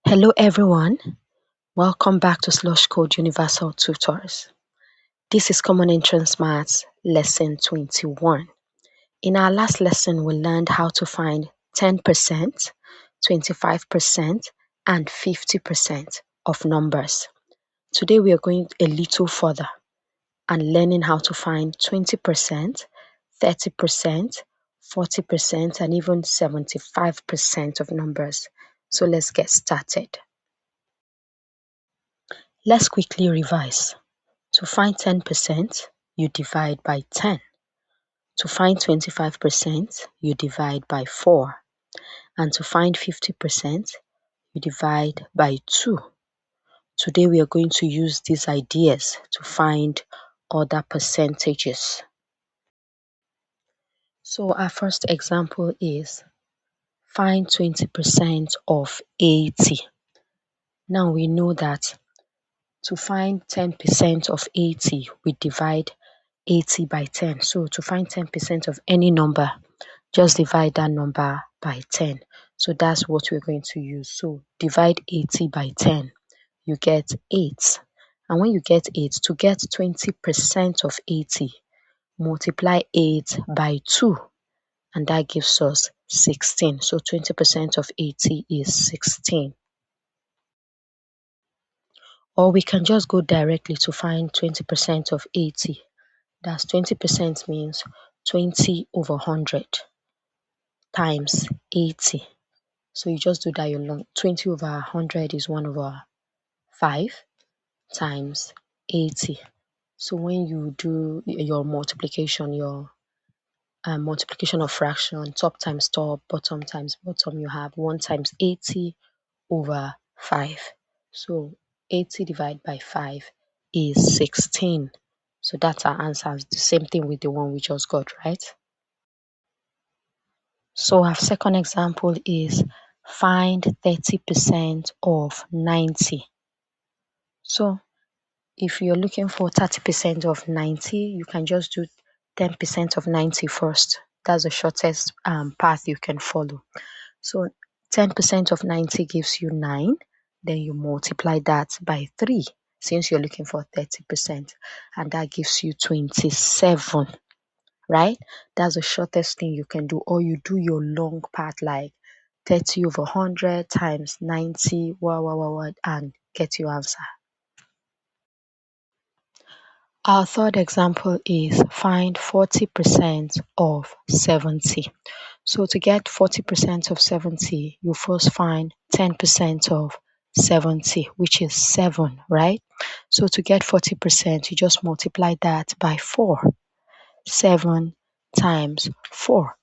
Hello everyone, welcome back to Slush Code Universal Tutors. This is Common Entrance Maths Lesson 21. In our last lesson, we learned how to find 10%, 25%, and 50% of numbers. Today we are going a little further and learning how to find 20%, 30%, 40%, and even 75% of numbers. So let's get started. Let's quickly revise. To find 10%, you divide by 10. To find 25%, you divide by 4. And to find 50%, you divide by 2. Today we are going to use these ideas to find other percentages. So our first example is find 20% of 80. Now we know that to find 10% of 80, we divide 80 by 10. So to find 10% of any number, just divide that number by 10. So that's what we're going to use. So divide 80 by 10, you get 8. And when you get 8, to get 20% of 80, multiply 8 by 2, and that gives us 16. So 20% of 80 is 16. Or we can just go directly to find 20% of 80. That's 20% means 20 over 100 times 80. So you just do that alone. 20 over 100 is 1 over 5 times 80. So when you do your multiplication, your multiplication of fraction, top times top, bottom times bottom, you have 1 times 80 over 5. So 80 divided by 5 is 16. So that's our answer. It's the same thing with the one we just got, right? So our second example is find 30% of 90. So if you're looking for 30% of 90, you can just do 10% of 90 first. That's the shortest path you can follow. So 10% of 90 gives you 9. Then you multiply that by 3 since you're looking for 30%. And that gives you 27. Right? That's the shortest thing you can do. Or you do your long part like 30 over 100 times 90, and get your answer. Our third example is find 40% of 70. So to get 40% of 70, you first find 10% of 70, which is 7, right? So to get 40%, you just multiply that by 4. 7 times 4.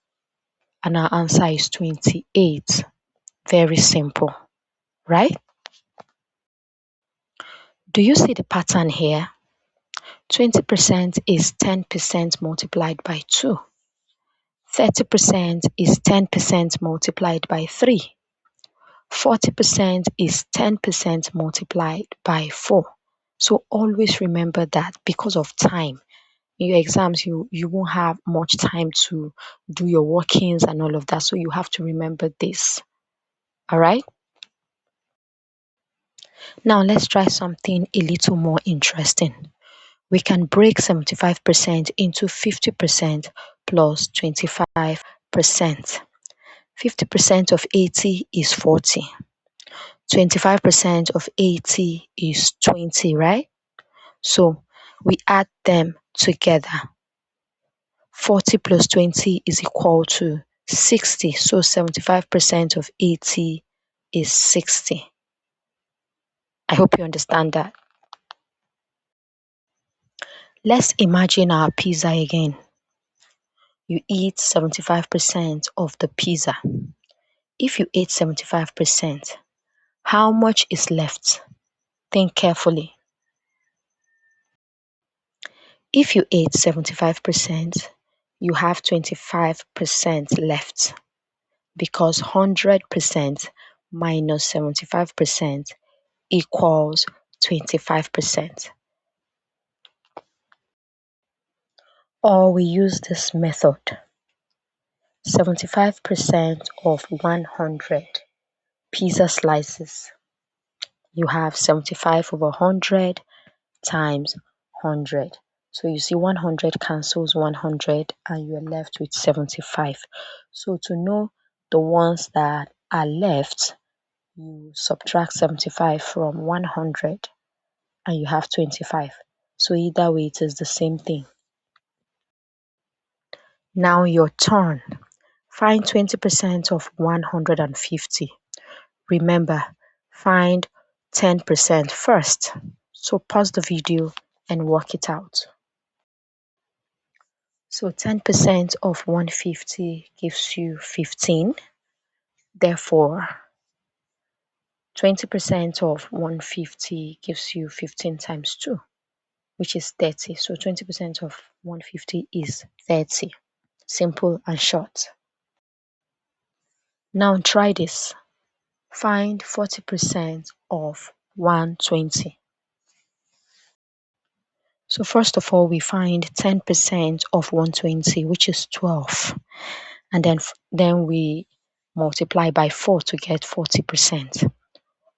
And our answer is 28. Very simple, right? Do you see the pattern here? 20% is 10% multiplied by 2. 30% is 10% multiplied by 3. 40% is 10% multiplied by 4. So always remember that because of time. In your exams, you won't have much time to do your workings and all of that. So you have to remember this. All right? Now let's try something a little more interesting. We can break 75% into 50% plus 25%. 50% of 80 is 40. 25% of 80 is 20, right? So we add them together. 40 plus 20 is equal to 60. So 75% of 80 is 60. I hope you understand that. Let's imagine our pizza again. You eat 75% of the pizza. If you ate 75%, how much is left? Think carefully. If you ate 75%, you have 25% left because 100% minus 75% equals 25%. Or we use this method. 75% of 100 pizza slices you have 75 over 100 times 100. So you see 100 cancels 100 and you're left with 75. So to know the ones that are left, you subtract 75 from 100 and you have 25. So either way, it is the same thing. Now your turn. Find 20% of 150. Remember, find 10% first. So pause the video and work it out. So 10% of 150 gives you 15. Therefore, 20% of 150 gives you 15 times 2, which is 30. So 20% of 150 is 30. Simple and short. Now try this. Find 40% of 120. So first of all, we find 10% of 120, which is 12. And then we multiply by 4 to get 40%.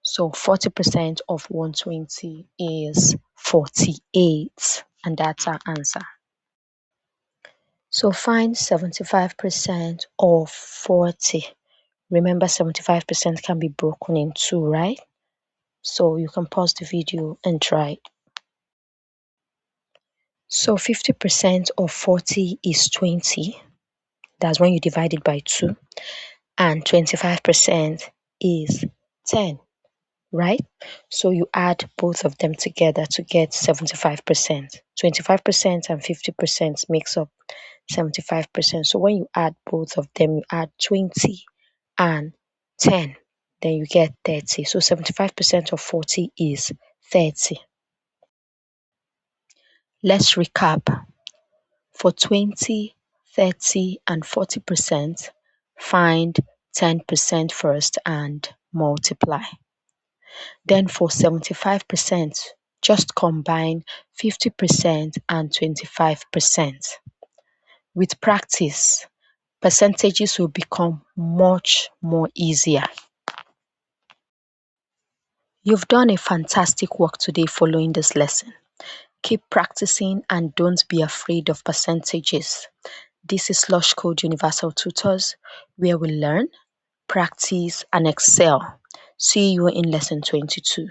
So 40% of 120 is 48. And that's our answer. So find 75% of 40. Remember, 75% can be broken in two, right? So you can pause the video and try. So 50% of 40 is 20. That's when you divide it by 2. And 25% is 10, right? So you add both of them together to get 75%. 25% and 50% makes up 75%. So when you add both of them, you add 20 and 10, then you get 30. So 75% of 40 is 30. Let's recap. For 20, 30, and 40%, find 10% first and multiply. Then for 75%, just combine 50% and 25%. With practice, percentages will become much more easier. You've done a fantastic work today following this lesson. Keep practicing and don't be afraid of percentages. This is Slush Code Universal Tutors, where we learn, practice, and excel. See you in lesson 22.